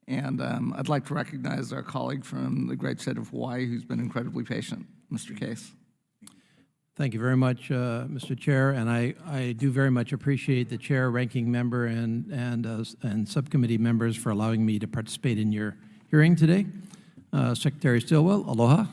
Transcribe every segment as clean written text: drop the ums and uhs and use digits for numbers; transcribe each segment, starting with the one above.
And I'd like to recognize our colleague from the great state of Hawaii who's been incredibly patient, Mr. Case. Thank you very much, Mr. Chair, and I do very much appreciate the Chair, Ranking Member, and Subcommittee members for allowing me to participate in your hearing today. Secretary Stilwell, aloha.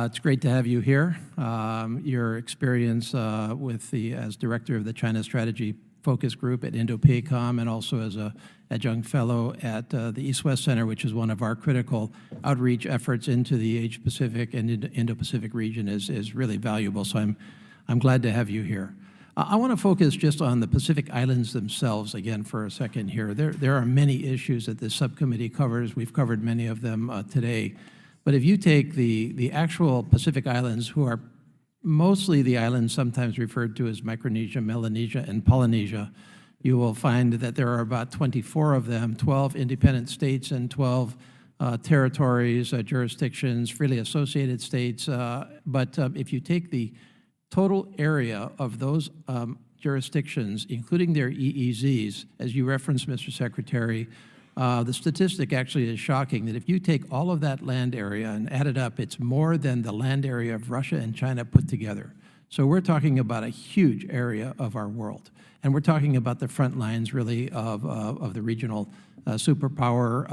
It's great to have you here. Your experience as Director of the China Strategy Focus Group at Indo-PACOM and also as an adjunct fellow at the East-West Center, which is one of our critical outreach efforts into the Asia-Pacific and Indo-Pacific region is really valuable. So I'm glad to have you here. I want to focus just on the Pacific Islands themselves again for a second here. There are many issues that this subcommittee covers. We've covered many of them today. But if you take the actual Pacific Islands, who are mostly the islands sometimes referred to as Micronesia, Melanesia, and Polynesia, you will find that there are about 24 of them, 12 independent states and 12 territories, jurisdictions, freely associated states. But if you take the total area of those jurisdictions, including their EEZs, as you referenced, Mr. Secretary, the statistic actually is shocking that if you take all of that land area and add it up, it's more than the land area of Russia and China put together. So we're talking about a huge area of our world. And we're talking about the front lines, really, of the regional superpower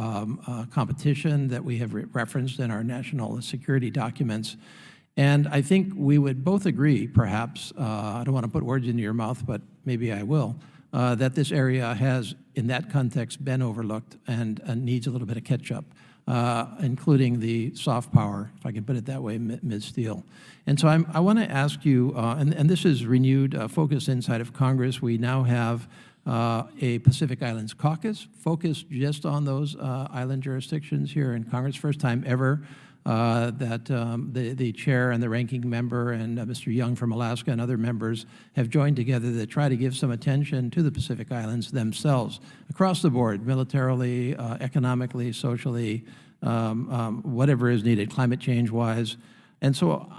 competition that we have referenced in our national security documents. And I think we would both agree, perhaps, I don't want to put words into your mouth, but maybe I will, that this area has, in that context, been overlooked and needs a little bit of catch-up, including the soft power, if I can put it that way, mid-steel. And so I want to ask you, and this is renewed focus inside of Congress. We now have a Pacific Islands caucus focused just on those island jurisdictions here in Congress. First time ever that the chair and the ranking member and Mr. Young from Alaska and other members have joined together to try to give some attention to the Pacific Islands themselves across the board, militarily, economically, socially, whatever is needed, climate change-wise. And so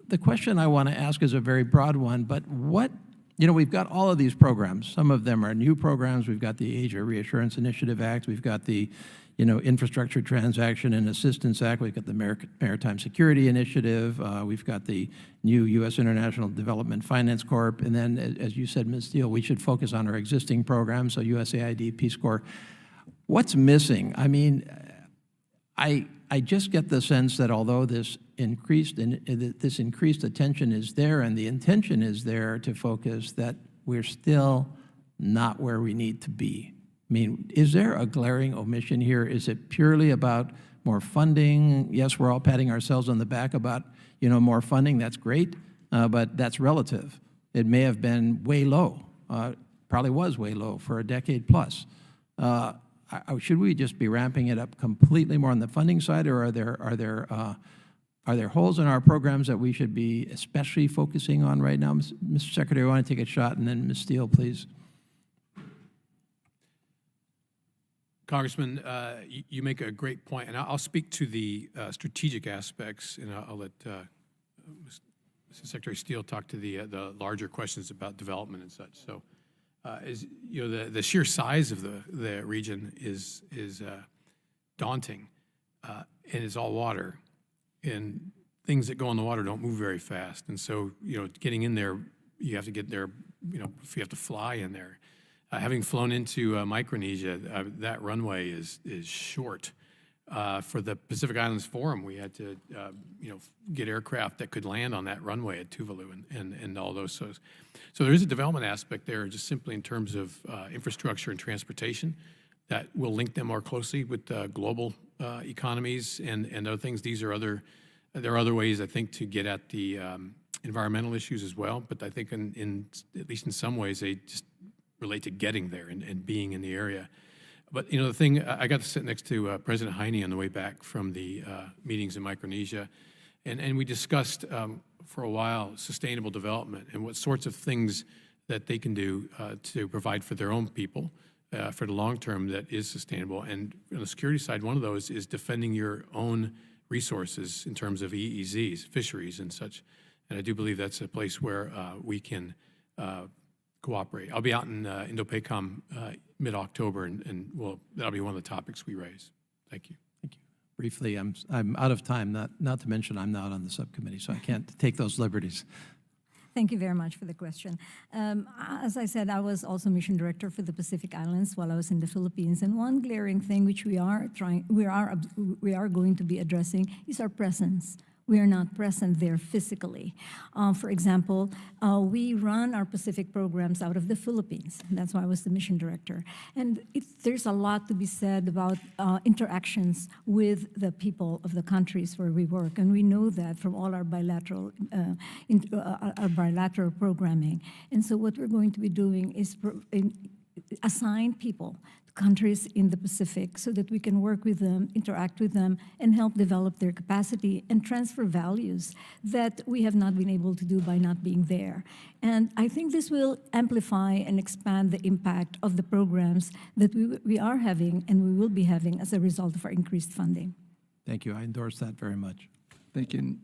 the question I want to ask is a very broad one, but we've got all of these programs. Some of them are new programs. We've got the Asia Reassurance Initiative Act. We've got the Infrastructure Transaction and Assistance Act. We've got the Maritime Security Initiative. We've got the new U.S. International Development Finance Corp. And then, as you said, Ms. Steele, we should focus on our existing programs, so USAID, Peace Corps. What's missing? I mean, I just get the sense that although this increased attention is there and the intention is there to focus, that we're still not where we need to be. I mean, is there a glaring omission here? Is it purely about more funding? Yes, we're all patting ourselves on the back about, more funding. That's great, but that's relative. It may have been way low, probably was way low for a decade plus. Should we just be ramping it up completely more on the funding side, or are there holes in our programs that we should be especially focusing on right now? Mr. Secretary, I want to take a shot, and then Ms. Steele, please. Congressman, you make a great point, and I'll speak to the strategic aspects, and I'll let Mr. Secretary Steele talk to the larger questions about development and such. So, the sheer size of the region is daunting, and it's all water, and things that go in the water don't move very fast, and so getting in there, you have to get there. If you have to fly in there. Having flown into Micronesia, that runway is short. For the Pacific Islands Forum, we had to, get aircraft that could land on that runway at Tuvalu and all those. So there is a development aspect there, just simply in terms of infrastructure and transportation that will link them more closely with global economies and other things. There are other ways, I think, to get at the environmental issues as well. But I think at least in some ways, they just relate to getting there and being in the area. But the thing, I got to sit next to President Heine on the way back from the meetings in Micronesia, and we discussed for a while sustainable development and what sorts of things that they can do to provide for their own people for the long term that is sustainable. And on the security side, one of those is defending your own resources in terms of EEZs, fisheries and such. And I do believe that's a place where we can cooperate. I'll be out in Indo-PACOM mid-October, and that'll be one of the topics we raise. Thank you. Thank you. Briefly, I'm out of time, not to mention I'm not on the subcommittee, so I can't take those liberties. Thank you very much for the question. As I said, I was also mission director for the Pacific Islands while I was in the Philippines, and one glaring thing which we are going to be addressing is our presence. We are not present there physically. For example, we run our Pacific programs out of the Philippines. That's why I was the mission director. And there's a lot to be said about interactions with the people of the countries where we work. And we know that from all our bilateral programming. And so what we're going to be doing is assign people countries in the Pacific so that we can work with them, interact with them, and help develop their capacity and transfer values that we have not been able to do by not being there. And I think this will amplify and expand the impact of the programs that we are having and we will be having as a result of our increased funding. Thank you. I endorse that very much. Thank you.